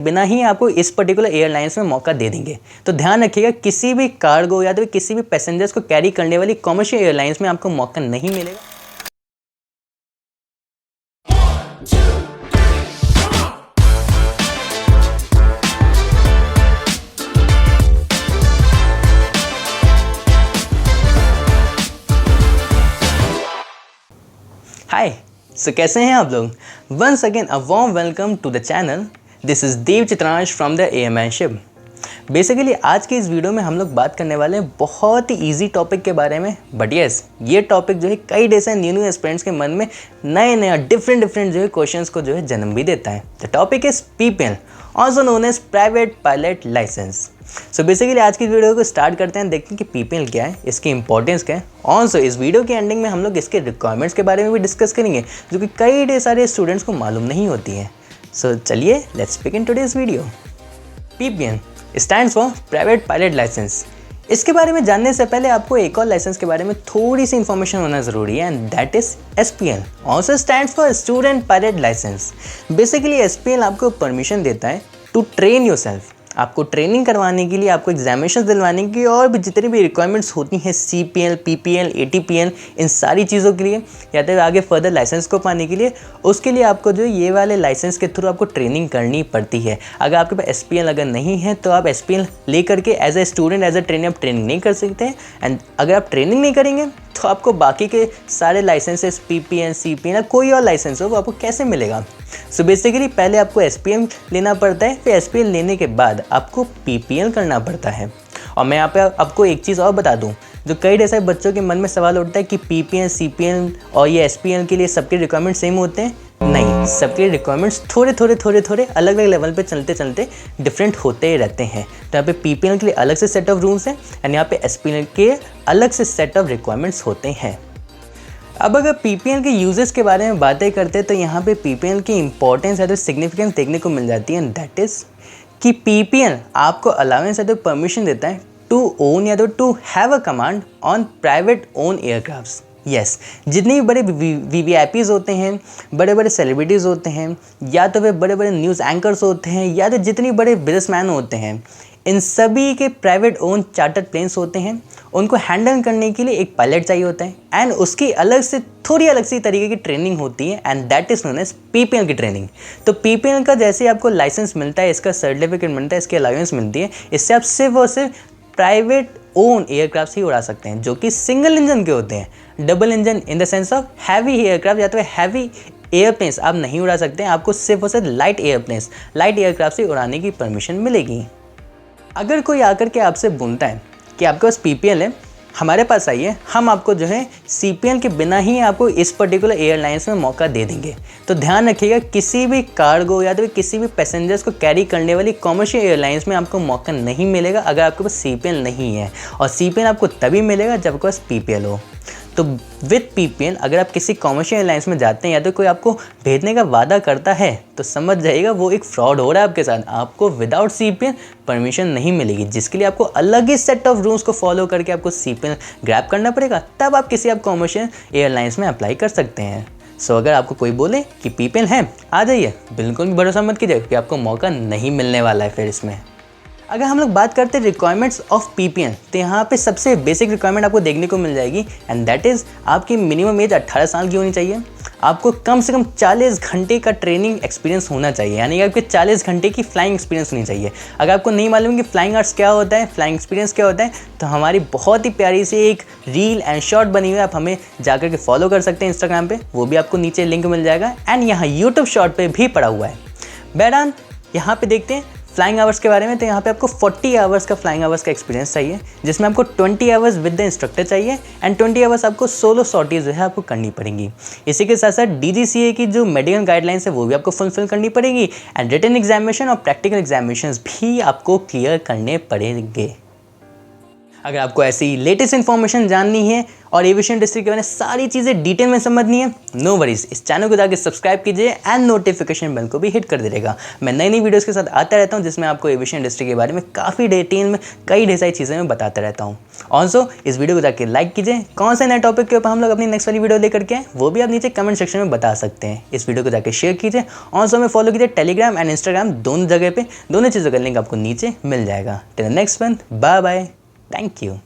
बिना ही आपको इस पर्टिकुलर एयरलाइंस में मौका दे देंगे। तो ध्यान रखिएगा, किसी भी कार्गो या तो किसी भी पैसेंजर्स को कैरी करने वाली कॉमर्शियल एयरलाइंस में आपको मौका नहीं मिलेगा। हाय, सो कैसे हैं आप लोग? Once again a warm welcome to the channel. This is Dev Chitransh from the AMN ship. Basically आज की इस वीडियो में हम लोग बात करने वाले हैं बहुत ही ईजी टॉपिक के बारे में, बट यस ये टॉपिक जो है कई डेज से न्यू एस्पिरेंट्स के मन में नए डिफरेंट जो है क्वेश्चंस को जो है जन्म भी देता है। The topic is PPL, also known as private pilot licence. So basically आज की वीडियो को स्टार्ट करते हैं, देखते हैं कि पीपीएल क्या है, इसकी इंपॉर्टेंस क्या है। ऑल्सो इस वीडियो के एंडिंग में हम लोग इसके रिक्वायरमेंट्स के बारे में भी डिस्कस करेंगे, जो कि कई ढेर सारे स्टूडेंट्स को मालूम नहीं होती है। सो चलिए let's begin today's video. PPL stands for private pilot licence. इसके बारे में जानने से पहले आपको एक और लाइसेंस के बारे में थोड़ी सी इन्फॉर्मेशन होना ज़रूरी है, and that is SPL, also stands for student pilot licence. Basically SPL आपको परमिशन देता है टू ट्रेन योरसेल्फ, आपको ट्रेनिंग करवाने के लिए, आपको एग्जामिनेशन दिलवाने की और भी जितनी भी रिक्वायरमेंट्स होती हैं सीपीएल, पीपीएल, एटीपीएल, इन सारी चीज़ों के लिए या तो आगे फर्दर लाइसेंस को पाने के लिए, उसके लिए आपको जो ये वाले लाइसेंस के थ्रू आपको ट्रेनिंग करनी पड़ती है। अगर आपके पास एसपीएल अगर नहीं है तो आप एसपीएल ले करके as a student, as a trainer आप ट्रेनिंग नहीं कर सकते हैं। एंड अगर आप ट्रेनिंग नहीं करेंगे तो आपको बाकी के सारे लाइसेंसेस पीपीएल, सीपीएल या कोई और लाइसेंस हो वो आपको कैसे मिलेगा? सो बेसिकली पहले आपको एसपीएल लेना पड़ता है, फिर एसपीएल लेने के बाद आपको पीपीएल करना पड़ता है। और मैं यहाँ पे आपको एक चीज़ और बता दूँ, जो कई ऐसे बच्चों के मन में सवाल उठता है कि पीपीएल, सीपीएल और ये एसपीएल के लिए सबके रिक्वायरमेंट सेम होते हैं। नहीं, सबके रिक्वायरमेंट्स थोड़े अलग अलग लेवल पे चलते डिफरेंट होते ही रहते हैं। तो यहाँ पे पीपीएल के लिए अलग से सेट ऑफ रूल्स हैं एंड यहाँ पे एसपीएल के अलग से सेट ऑफ रिक्वायरमेंट्स होते हैं। अब अगर पीपीएल के यूजेस के बारे में बातें करते हैं तो यहाँ पे पीपीएल की इंपॉर्टेंस या तो सिग्निफिकेंस देखने को मिल जाती है, दैट इज़ कि पीपीएल आपको अलाउंस या तो परमिशन देता है टू ओन या तो to have a command on private own aircrafts. Yes, जितने भी बड़े वीवीआईपीज़ होते हैं, बड़े सेलिब्रिटीज़ होते हैं, या तो वे बड़े न्यूज़ एंकर्स होते हैं, या तो जितने बड़े बिजनेसमैन होते हैं, इन सभी के प्राइवेट ओन चार्टर्ड प्लेन्स होते हैं। उनको हैंडल करने के लिए एक पायलट चाहिए होता है एंड उसकी थोड़ी अलग सी तरीके की ट्रेनिंग होती है, and that is known as PPL की ट्रेनिंग। तो पीपीएल का जैसे आपको लाइसेंस मिलता है, इसका सर्टिफिकेट मिलता है, इसकी अलाउंस मिलती है, इससे आप सिर्फ और सिर्फ प्राइवेट ओन एयरक्राफ्ट ही उड़ा सकते हैं, जो कि सिंगल इंजन के होते हैं। Double engine in the sense of heavy aircraft या तो हैवी एयरप्लेन्स आप नहीं उड़ा सकते हैं। आपको सिर्फ और सिर्फ लाइट एयरक्राफ्ट से उड़ाने की परमिशन मिलेगी। अगर कोई आकर के आपसे बोलता है कि आपके पास पीपीएल है, हमारे पास आइए, हम आपको जो है सीपीएल के बिना ही आपको इस पर्टिकुलर एयरलाइंस में मौका दे देंगे। तो ध्यान रखिएगा, किसी भी कार्गो या तो किसी भी पैसेंजर्स को कैरी करने वाली कॉमर्शियल एयरलाइंस में आपको मौका नहीं मिलेगा अगर आपके पास सीपीएल नहीं है। और सीपीएल आपको तभी मिलेगा जब आपके पास पीपीएल हो। तो विद पीपीएल अगर आप किसी कॉमर्शियल एयरलाइंस में जाते हैं या तो कोई आपको भेजने का वादा करता है तो समझ जाइएगा वो एक फ्रॉड हो रहा है आपके साथ। आपको विदाउट सीपीएल परमिशन नहीं मिलेगी, जिसके लिए आपको अलग ही सेट ऑफ रूल्स को फॉलो करके आपको सीपीएल ग्रैब करना पड़ेगा, तब आप किसी आप कॉमर्शियल एयरलाइंस में अप्लाई कर सकते हैं। सो अगर आपको कोई बोले कि पीपीएल है, आ जाइए, बिल्कुल भी भरोसा मत कीजिए कि आपको मौका नहीं मिलने वाला है। फिर इसमें अगर हम लोग बात करते हैं रिक्वायरमेंट्स ऑफ पीपीएल, तो यहाँ पे सबसे बेसिक रिक्वायरमेंट आपको देखने को मिल जाएगी, एंड दैट इज़ आपकी मिनिमम एज 18 साल की होनी चाहिए। आपको कम से कम 40 घंटे का ट्रेनिंग एक्सपीरियंस होना चाहिए, यानी कि आपके 40 घंटे की फ्लाइंग एक्सपीरियंस होनी चाहिए। अगर आपको नहीं मालूम कि फ्लाइंग आर्ट्स क्या होता है, फ्लाइंग एक्सपीरियंस क्या होता है, तो हमारी बहुत ही प्यारी सी एक रील एंड शॉर्ट बनी हुई है, आप हमें जाकर के फॉलो कर सकते हैं इंस्टाग्राम पे, वो भी आपको नीचे लिंक मिल जाएगा, एंड यहाँ यूट्यूब शॉर्ट पे भी पड़ा हुआ है। बैडान यहाँ पे देखते हैं फ्लाइंग आवर्स के बारे में। तो यहाँ पे आपको 40 आवर्स का फ्लाइंग आवर्स का एक्सपीरियंस चाहिए, जिसमें आपको 20 आवर्स विद द इंस्ट्रक्टर चाहिए एंड 20 आवर्स आपको सोलो सॉर्टीज जो है आपको करनी पड़ेंगी। इसी के साथ साथ डीजीसीए की जो मेडिकल गाइडलाइंस है वो भी आपको फुलफिल करनी पड़ेगी, एंड रिटन एग्जामिनेशन और प्रैक्टिकल एग्जामिनेशन भी आपको क्लियर करने पड़ेंगे। अगर आपको ऐसी लेटेस्ट इन्फॉर्मेशन जाननी है और एविएशन इंडस्ट्री के बारे में सारी चीज़ें डिटेल में समझनी है, नो वरीज, इस चैनल को जाकर सब्सक्राइब कीजिए एंड नोटिफिकेशन बेल को भी हिट कर दीजिएगा। मैं नई नई वीडियोस के साथ आता रहता हूं जिसमें आपको एविएशन इंडस्ट्री के बारे में काफ़ी डिटेल में कई ढेर सारी चीज़ें मैं बताता रहता हूँ। ऑल्सो इस वीडियो को जाकर लाइक कीजिए। कौन से नए टॉपिक के ऊपर हम लोग अपनी नेक्स्ट वाली वीडियो लेकर के आए वो भी आप नीचे कमेंट सेक्शन में बता सकते हैं। इस वीडियो को जाकर शेयर कीजिए। ऑल्सो हमें फॉलो कीजिए टेलीग्राम एंड इंस्टाग्राम, दोनों जगह पे, दोनों चीज़ों का लिंक आपको नीचे मिल जाएगा। Till next one, bye bye, thank you.